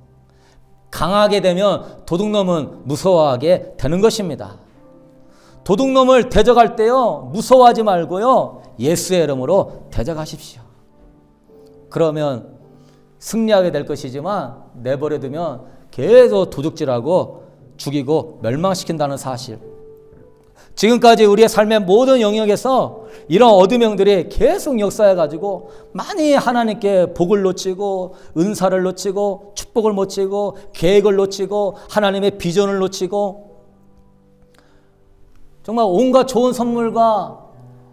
강하게 되면 도둑놈은 무서워하게 되는 것입니다. 도둑놈을 대적할 때요 무서워하지 말고요 예수의 이름으로 대적하십시오. 그러면 승리하게 될 것이지만 내버려두면 계속 도둑질하고 죽이고 멸망시킨다는 사실. 지금까지 우리의 삶의 모든 영역에서 이런 어둠의 영들이 계속 역사해가지고 많이 하나님께 복을 놓치고 은사를 놓치고 축복을 놓치고 계획을 놓치고 하나님의 비전을 놓치고 정말 온갖 좋은 선물과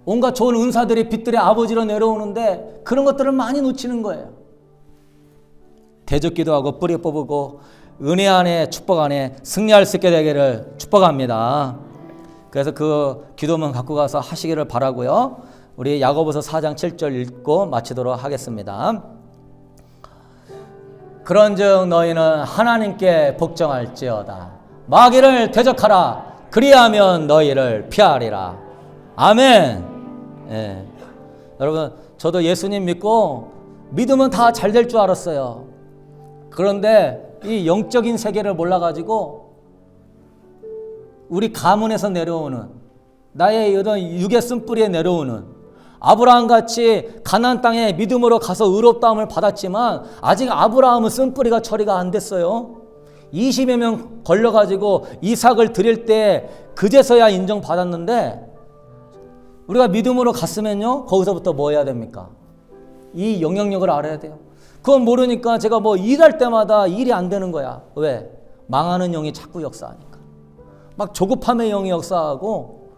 온갖 좋은 은사들이 빛들의 아버지로 내려오는데 그런 것들을 많이 놓치는 거예요. 대적기도하고 뿌리 뽑고 은혜 안에 축복 안에 승리할 수 있게 되기를 축복합니다. 그래서 그 기도문 갖고 가서 하시기를 바라고요. 우리 야고보서 4장 7절 읽고 마치도록 하겠습니다. 그런즉 너희는 하나님께 복종할지어다. 마귀를 대적하라. 그리하면 너희를 피하리라. 아멘. 예. 여러분, 저도 예수님 믿고 믿으면 다 잘 될 줄 알았어요. 그런데 이 영적인 세계를 몰라가지고 우리 가문에서 내려오는 나의 이런 육의 쓴뿌리에 내려오는 아브라함같이 가나안 땅에 믿음으로 가서 의롭다함을 받았지만 아직 아브라함은 쓴뿌리가 처리가 안 됐어요. 20여 명 걸려가지고 이삭을 드릴 때 그제서야 인정받았는데 우리가 믿음으로 갔으면요 거기서부터 뭐 해야 됩니까? 이 영향력을 알아야 돼요. 그건 모르니까 제가 뭐 일할 때마다 일이 안 되는 거야. 왜? 망하는 영이 자꾸 역사하니까. 막 조급함의 영이 역사하고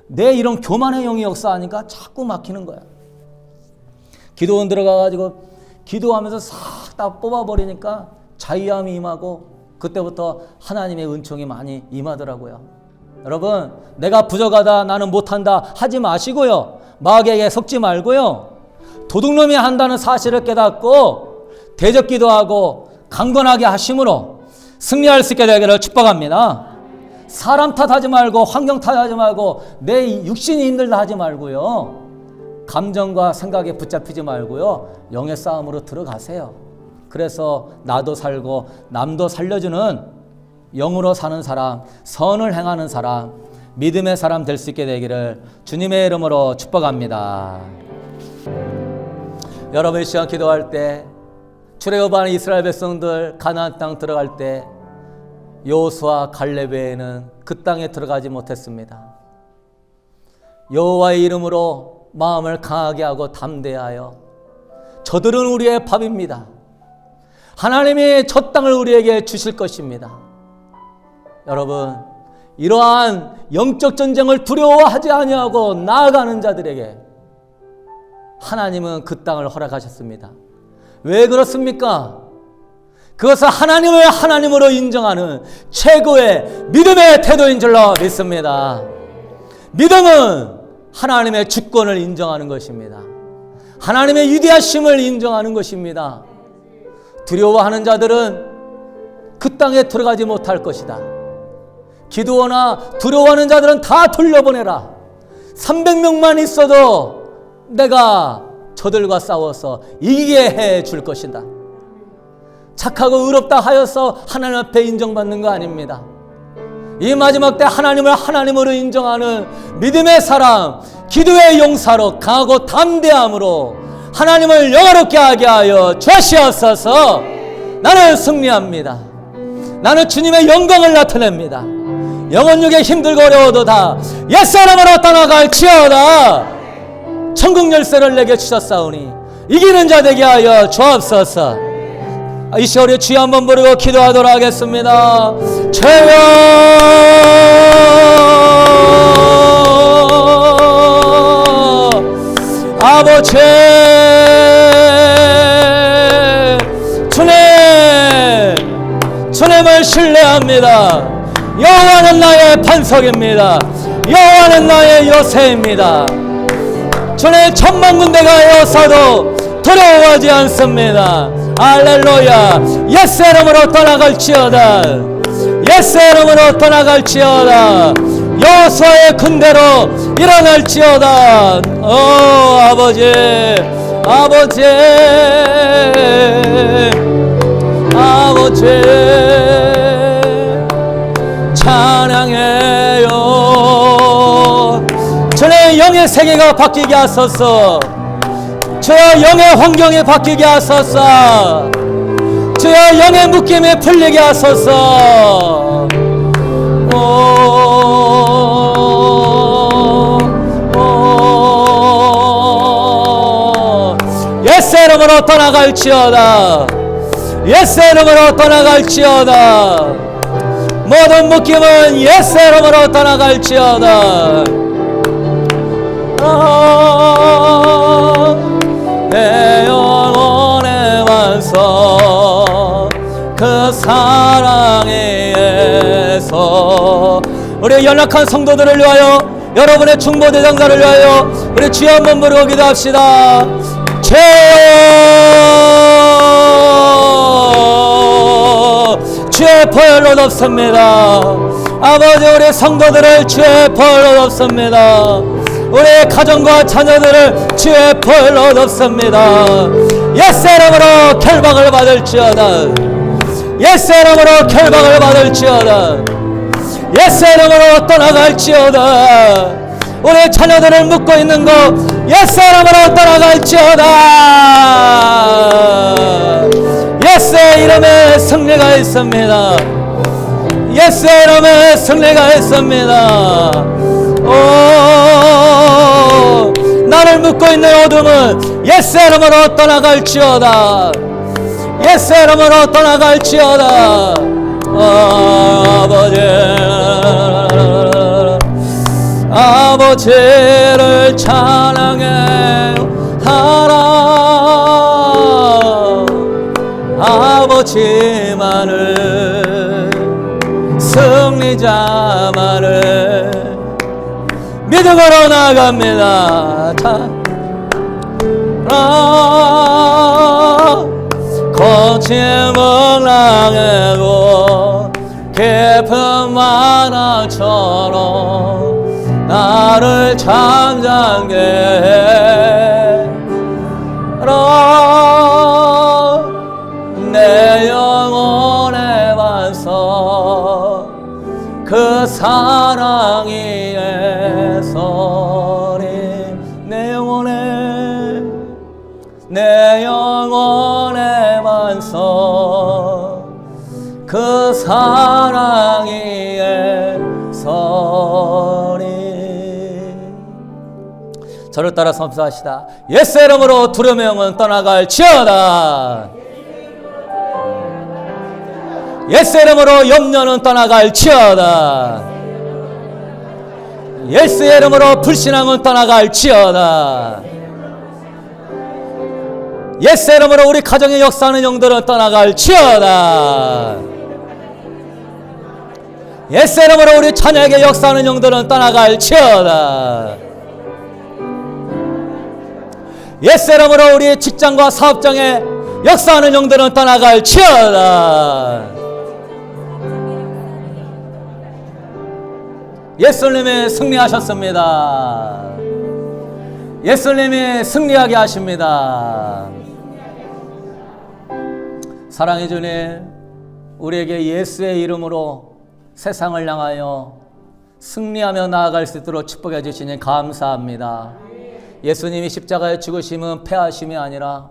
내 이런 교만의 영이 역사하니까 자꾸 막히는 거야. 기도원 들어가가지고 기도하면서 싹 다 뽑아버리니까 자유함이 임하고 그때부터 하나님의 은총이 많이 임하더라고요. 여러분, 내가 부족하다 나는 못한다 하지 마시고요. 마귀에게 속지 말고요. 도둑놈이 한다는 사실을 깨닫고 대적기도하고 강건하게 하심으로 승리할 수 있게 되기를 축복합니다. 사람 탓하지 말고 환경 탓하지 말고 내 육신이 힘들다 하지 말고요. 감정과 생각에 붙잡히지 말고요. 영의 싸움으로 들어가세요. 그래서 나도 살고 남도 살려주는 영으로 사는 사람, 선을 행하는 사람, 믿음의 사람 될 수 있게 되기를 주님의 이름으로 축복합니다. 여러분 이 시간 기도할 때 출애굽하는 이스라엘 백성들 가나안 땅 들어갈 때 여호수아 갈렙 외에는 그 땅에 들어가지 못했습니다. 여호와의 이름으로 마음을 강하게 하고 담대하여 저들은 우리의 밥입니다. 하나님이 저 땅을 우리에게 주실 것입니다. 여러분, 이러한 영적 전쟁을 두려워하지 아니하고 나아가는 자들에게 하나님은 그 땅을 허락하셨습니다. 왜 그렇습니까? 그것은 하나님을 하나님으로 인정하는 최고의 믿음의 태도인 줄로 믿습니다. 믿음은 하나님의 주권을 인정하는 것입니다. 하나님의 위대하심을 인정하는 것입니다. 두려워하는 자들은 그 땅에 들어가지 못할 것이다. 기도하나 두려워하는 자들은 다 돌려보내라. 300명만 있어도 내가 저들과 싸워서 이기게 해 줄 것이다. 착하고 의롭다 하여서 하나님 앞에 인정받는 거 아닙니다. 이 마지막 때 하나님을 하나님으로 인정하는 믿음의 사람, 기도의 용사로 강하고 담대함으로 하나님을 영화롭게 하게 하여 주시옵소서. 나는 승리합니다. 나는 주님의 영광을 나타냅니다. 영혼육에 힘들고 어려워도 다 옛사람으로 떠나갈지어다. 천국 열쇠를 내게 주셨사오니 이기는 자 되게 하여 주옵소서. 이 시간에 주여 한번 부르고 기도하도록 하겠습니다. 주여 아버지 주님을 신뢰합니다. 여호와는 나의 반석입니다. 여호와는 나의 요새입니다. 주님 천만 군대가 여서도 두려워하지 않습니다. 할렐루야. 예수 이름으로 떠나갈지어다. 예수 이름으로 떠나갈지어다. 여호수아의 군대로 일어날지어다. 아버지 아버지 아버지 찬양해요. 주의 영의 세계가 바뀌게 하소서. 저 영의 환경이 바뀌게 하소서. 주여 영의 묶임이 풀리게 하소서. 예수 이름으로 떠나갈지어다. 예수 이름으로 떠나갈지어다. 모든 묶임은 예수 이름으로 떠나갈지어다. 내 영혼의 완성 그 사랑에 의해서 우리 연약한 성도들을 위하여 여러분의 중보 대상자를 위하여 우리 주여 한번 부르고 기도합시다. 주의 보혈로 덮습니다. 아버지 우리 성도들을 주의 보혈로 덮습니다. 우리 가정과 자녀들을 주의 보혈로 덮습니다. 예수 이름으로 결박을 받을지어다. 예수 이름으로 결박을 받을지어다. 예수 이름으로 떠나갈지어다. 우리 자녀들을 묶고 있는 것 예수 이름으로 떠나갈지어다. 예수의 이름에 승리가 있습니다. 예수의 이름에 승리가 있습니다. 나를 묶고 있는 어둠은 예수 이름으로 떠나갈지어다. 예수 이름으로 떠나갈지어다. 아버지를 찬양해 하라. 아버지만을 승리자만을 믿음으로 나갑니다. 거침을 당하고 깊은 바다처럼 나를 잠잠게 해라. 내 영혼의 완성 그 사랑이 애서리. 내 영혼의 완성 그 사랑이 애서리. 저를 따라 선포하시다. 예수 이름으로 두려움의 영은 떠나갈지어다. 예수 이름으로 염려는 떠나갈지어다. 예수 이름으로 불신앙은 떠나갈지어다. 예수 이름으로 우리 가정에 역사하는 영들은 떠나갈지어다. 예수 이름으로 우리 자녀에게 역사하는 영들은 떠나갈지어다. 예수 이름으로 우리 직장과 사업장에 역사하는 영들은 떠나갈지어다. 예수님이 승리하셨습니다. 예수님이 승리하게 하십니다. 사랑해 주님, 우리에게 예수의 이름으로 세상을 향하여 승리하며 나아갈 수 있도록 축복해 주시니 감사합니다. 예수님이 십자가에 죽으심은 패하심이 아니라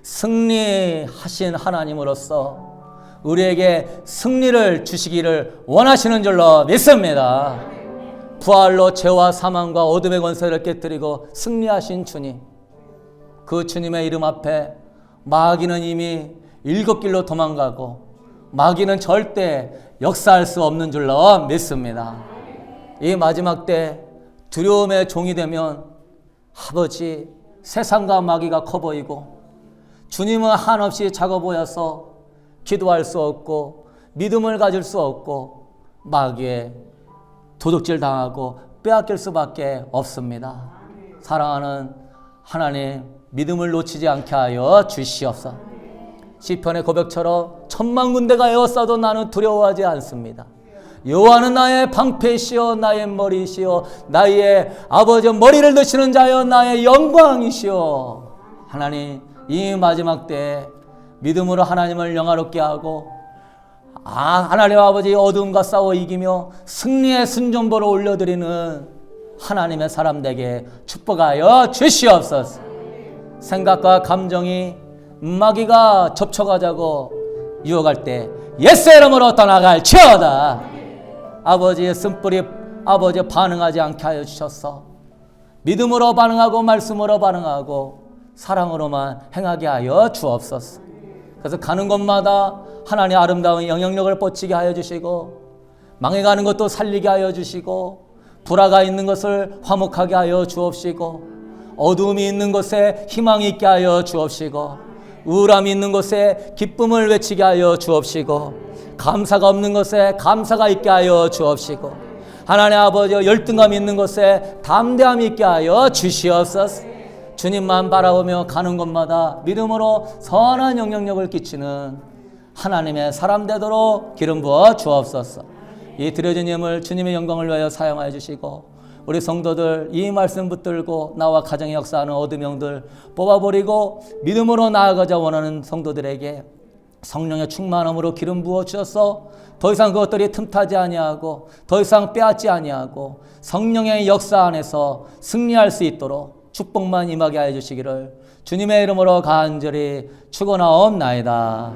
승리하신 하나님으로서 우리에게 승리를 주시기를 원하시는 줄로 믿습니다. 부활로 죄와 사망과 어둠의 권세를 깨뜨리고 승리하신 주님, 그 주님의 이름 앞에 마귀는 이미 일곱 길로 도망가고 마귀는 절대 역사할 수 없는 줄로 믿습니다. 이 마지막 때 두려움의 종이 되면 아버지 세상과 마귀가 커 보이고 주님은 한없이 작아 보여서 기도할 수 없고 믿음을 가질 수 없고 마귀에 도둑질 당하고 빼앗길 수밖에 없습니다. 사랑하는 하나님, 믿음을 놓치지 않게 하여 주시옵소서. 시편의 고백처럼 천만 군대가 에워싸도 나는 두려워하지 않습니다. 여호와는 나의 방패시오 나의 머리시오 나의 아버지 머리를 드시는 자여 나의 영광이시오. 하나님, 이 마지막 때에 믿음으로 하나님을 영화롭게 하고 하나님 아버지 어둠과 싸워 이기며 승리의 순전보를 올려드리는 하나님의 사람들에게 축복하여 주시옵소서. 생각과 감정이 마귀가 접촉하자고 유혹할 때 예수의 이름으로 떠나갈지어다. 아버지의 쓴뿌리 아버지 반응하지 않게 하여 주셨어. 믿음으로 반응하고 말씀으로 반응하고 사랑으로만 행하게 하여 주옵소서. 그래서 가는 곳마다 하나님의 아름다운 영향력을 뻗치게 하여 주시고 망해가는 것도 살리게 하여 주시고 불화가 있는 것을 화목하게 하여 주옵시고 어두움이 있는 곳에 희망이 있게 하여 주옵시고 우울함이 있는 곳에 기쁨을 외치게 하여 주옵시고 감사가 없는 곳에 감사가 있게 하여 주옵시고 하나님 아버지 열등감이 있는 곳에 담대함이 있게 하여 주시옵소서. 주님만 바라보며 가는 곳마다 믿음으로 선한 영향력을 끼치는 하나님의 사람 되도록 기름 부어 주옵소서. 이 드려진 예물 주님의 영광을 위하여 사용하여 주시고 우리 성도들 이 말씀 붙들고 나와 가정의 역사하는 어둠 영들 뽑아버리고 믿음으로 나아가자 원하는 성도들에게 성령의 충만함으로 기름 부어 주셔서 더 이상 그것들이 틈타지 아니하고 더 이상 빼앗지 아니하고 성령의 역사 안에서 승리할 수 있도록 축복만 임하게 하여 주시기를 주님의 이름으로 간절히 축원하옵나이다.